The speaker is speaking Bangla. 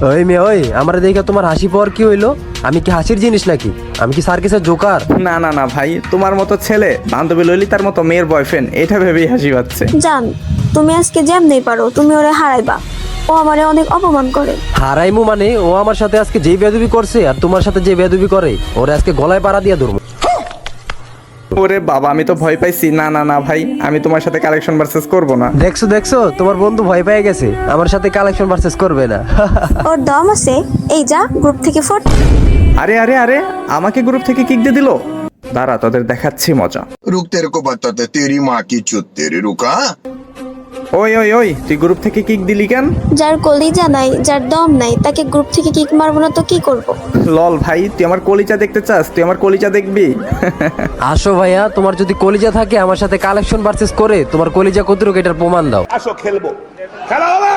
ওই মেয়ে, ওই আমার দেখে তোমার হাসি পাওয়ার কি হইলো? আমি কি হাসির জিনিস নাকি? আমি কি সার্কাসের জোকার? না না না ভাই, তোমার মতো ছেলে বান্ধবী ললিতার মতো মেয়ের বয়ফ্রেন্ড, এটা ভেবেই হাসি পাচ্ছে। জান, তুমি আজকে যেমনি পারো তুমি ওরে হারাইবা। ও আমারে অনেক অপমান করে। হারাইমু মানে? ও আমার সাথে আজকে যে বেয়াদবি করছে আর তোমার সাথে যে বেয়াদবি করে, ওরে আজকে গলায় পাড়া দিয়ে ধরবো। ওরে বাবা, আমি তো ভয় পাইছি। না না না ভাই, আমি তোমার সাথে কালেকশন ভার্সেস করব না। দেখছো দেখছো, তোমার বন্ধু ভয় পেয়ে গেছে, আমার সাথে কালেকশন ভার্সেস করবে না। ওর দম আছে। এই যা গ্রুপ থেকে ফোট। আরে আরে আরে, আমাকে গ্রুপ থেকে কিক দিয়ে দিল। দাঁড়া, তোদের দেখাচ্ছি মজা। रुक तेरे को बताते तेरी माँ की चुत तेरी रुका। ওই ওই ওই, তুই গ্রুপ থেকে কিক দিলি কেন? যার কলিজা নাই, যার দম নাই, তাকে গ্রুপ থেকে কিক মারবো না তো কি করব? লল ভাই, তুই আমার কলিজা দেখতে চাস? তুই আমার কলিজা দেখবি? আসো ভাইয়া, তোমার যদি কলিজা থাকে আমার সাথে কালেকশন ভার্সেস করে তোমার কলিজা কতটুকু এটার প্রমাণ দাও। আসো খেলবো, খেলা হবে।